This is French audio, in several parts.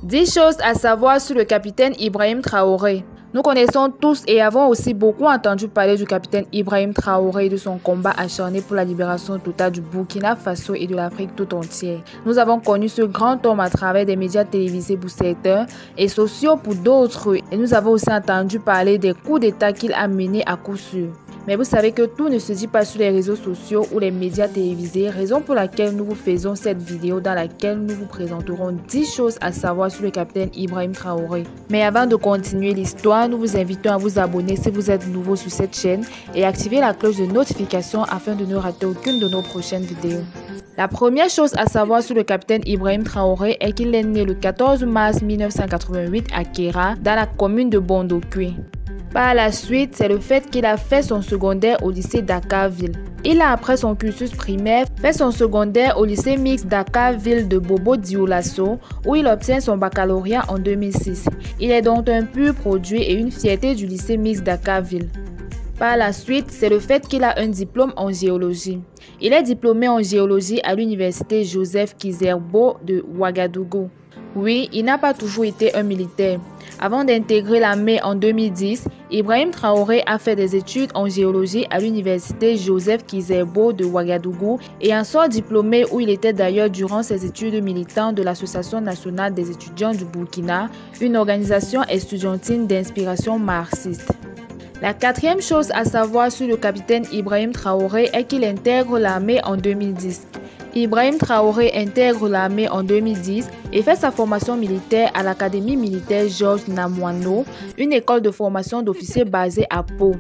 10 choses à savoir sur le capitaine Ibrahim Traoré. Nous connaissons tous et avons aussi beaucoup entendu parler du capitaine Ibrahim Traoré et de son combat acharné pour la libération totale du Burkina Faso et de l'Afrique tout entière. Nous avons connu ce grand homme à travers des médias télévisés pour certains et sociaux pour d'autres. Et nous avons aussi entendu parler des coups d'État qu'il a menés à coup sûr. Mais vous savez que tout ne se dit pas sur les réseaux sociaux ou les médias télévisés, raison pour laquelle nous vous faisons cette vidéo dans laquelle nous vous présenterons 10 choses à savoir sur le capitaine Ibrahim Traoré. Mais avant de continuer l'histoire, nous vous invitons à vous abonner si vous êtes nouveau sur cette chaîne et activer la cloche de notification afin de ne rater aucune de nos prochaines vidéos. La première chose à savoir sur le capitaine Ibrahim Traoré est qu'il est né le 14 mars 1988 à Kéra, dans la commune de Bondokwe. Par la suite, c'est le fait qu'il a fait son secondaire au lycée Dakarville. Il a, après son cursus primaire, fait son secondaire au lycée mixte Dakarville de Bobo Dioulasso, où il obtient son baccalauréat en 2006. Il est donc un pur produit et une fierté du lycée mixte Dakarville. Par la suite, c'est le fait qu'il a un diplôme en géologie. Il est diplômé en géologie à l'université Joseph Kizerbo de Ouagadougou. Oui, il n'a pas toujours été un militaire. Avant d'intégrer l'armée en 2010, Ibrahim Traoré a fait des études en géologie à l'université Joseph Kizerbo de Ouagadougou et en sort diplômé où il était d'ailleurs durant ses études militantes de l'Association nationale des étudiants du Burkina, une organisation estudiantine d'inspiration marxiste. La quatrième chose à savoir sur le capitaine Ibrahim Traoré est qu'il intègre l'armée en 2010. Ibrahim Traoré intègre l'armée en 2010 et fait sa formation militaire à l'Académie militaire Georges Namoiano, une école de formation d'officiers basée à Pau,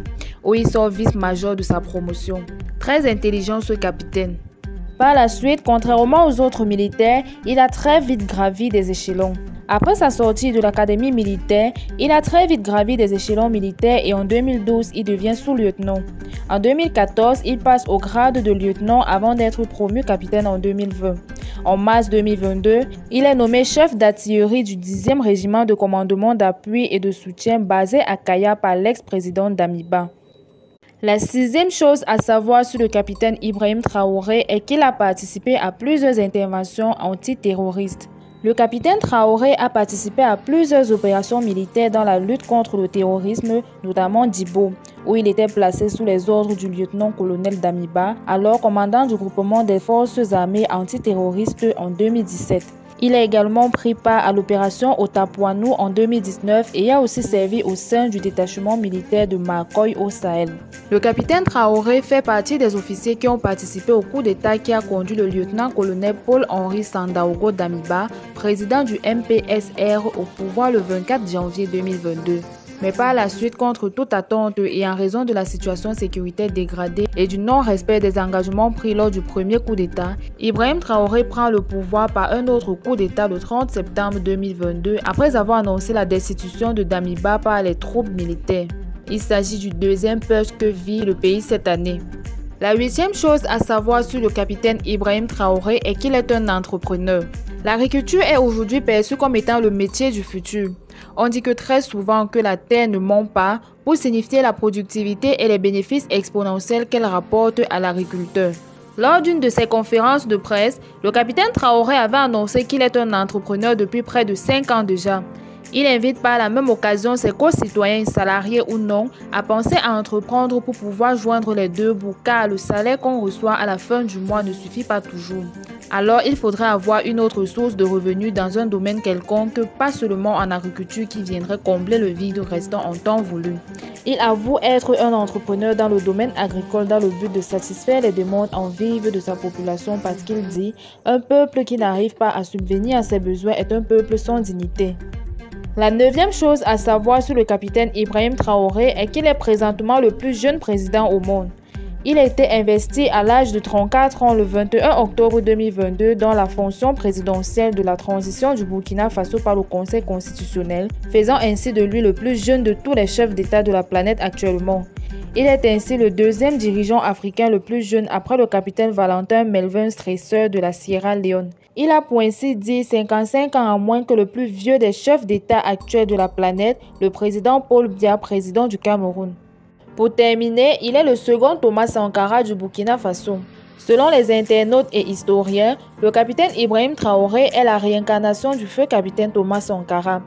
où il sort vice-major de sa promotion. Très intelligent ce capitaine. Par la suite, contrairement aux autres militaires, il a très vite gravi des échelons. Après sa sortie de l'académie militaire, il a très vite gravi des échelons militaires et en 2012, il devient sous-lieutenant. En 2014, il passe au grade de lieutenant avant d'être promu capitaine en 2020. En mars 2022, il est nommé chef d'artillerie du 10e régiment de commandement d'appui et de soutien basé à Kaya par l'ex-président Damiba. La sixième chose à savoir sur le capitaine Ibrahim Traoré est qu'il a participé à plusieurs interventions antiterroristes. Le capitaine Traoré a participé à plusieurs opérations militaires dans la lutte contre le terrorisme, notamment Djibo, où il était placé sous les ordres du lieutenant-colonel Damiba, alors commandant du groupement des forces armées antiterroristes en 2017. Il a également pris part à l'opération Otapuanou en 2019 et a aussi servi au sein du détachement militaire de Marcoy au Sahel. Le capitaine Traoré fait partie des officiers qui ont participé au coup d'État qui a conduit le lieutenant-colonel Paul-Henri Sandaogo Damiba, président du MPSR, au pouvoir le 24 janvier 2022. Mais par la suite, contre toute attente et en raison de la situation sécuritaire dégradée et du non-respect des engagements pris lors du premier coup d'État, Ibrahim Traoré prend le pouvoir par un autre coup d'État le 30 septembre 2022 après avoir annoncé la destitution de Damiba par les troupes militaires. Il s'agit du deuxième purge que vit le pays cette année. La huitième chose à savoir sur le capitaine Ibrahim Traoré est qu'il est un entrepreneur. L'agriculture est aujourd'hui perçue comme étant le métier du futur. On dit que très souvent que la terre ne ment pas pour signifier la productivité et les bénéfices exponentiels qu'elle rapporte à l'agriculteur. Lors d'une de ses conférences de presse, le capitaine Traoré avait annoncé qu'il est un entrepreneur depuis près de 5 ans déjà. Il invite par la même occasion ses concitoyens, salariés ou non, à penser à entreprendre pour pouvoir joindre les deux bouts car le salaire qu'on reçoit à la fin du mois ne suffit pas toujours. Alors il faudrait avoir une autre source de revenus dans un domaine quelconque, pas seulement en agriculture qui viendrait combler le vide restant en temps voulu. Il avoue être un entrepreneur dans le domaine agricole dans le but de satisfaire les demandes en vive de sa population parce qu'il dit « Un peuple qui n'arrive pas à subvenir à ses besoins est un peuple sans dignité ». La neuvième chose à savoir sur le capitaine Ibrahim Traoré est qu'il est présentement le plus jeune président au monde. Il a été investi à l'âge de 34 ans le 21 octobre 2022 dans la fonction présidentielle de la transition du Burkina Faso par le Conseil constitutionnel, faisant ainsi de lui le plus jeune de tous les chefs d'État de la planète actuellement. Il est ainsi le deuxième dirigeant africain le plus jeune après le capitaine Valentin Melvin Stresser de la Sierra Leone. Il a pour ainsi dire 55 ans en moins que le plus vieux des chefs d'État actuels de la planète, le président Paul Biya, président du Cameroun. Pour terminer, il est le second Thomas Sankara du Burkina Faso. Selon les internautes et historiens, le capitaine Ibrahim Traoré est la réincarnation du feu capitaine Thomas Sankara.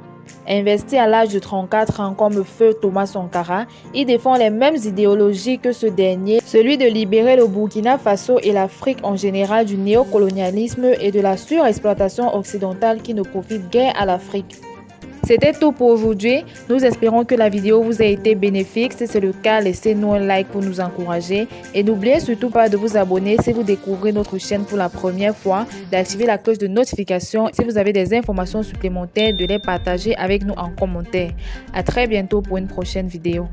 Investi à l'âge de 34 ans comme feu Thomas Sankara, il défend les mêmes idéologies que ce dernier, celui de libérer le Burkina Faso et l'Afrique en général du néocolonialisme et de la surexploitation occidentale qui ne profite guère à l'Afrique. C'était tout pour aujourd'hui. Nous espérons que la vidéo vous a été bénéfique. Si c'est le cas, laissez-nous un like pour nous encourager. Et n'oubliez surtout pas de vous abonner si vous découvrez notre chaîne pour la première fois, d'activer la cloche de notification. Si vous avez des informations supplémentaires, de les partager avec nous en commentaire. À très bientôt pour une prochaine vidéo.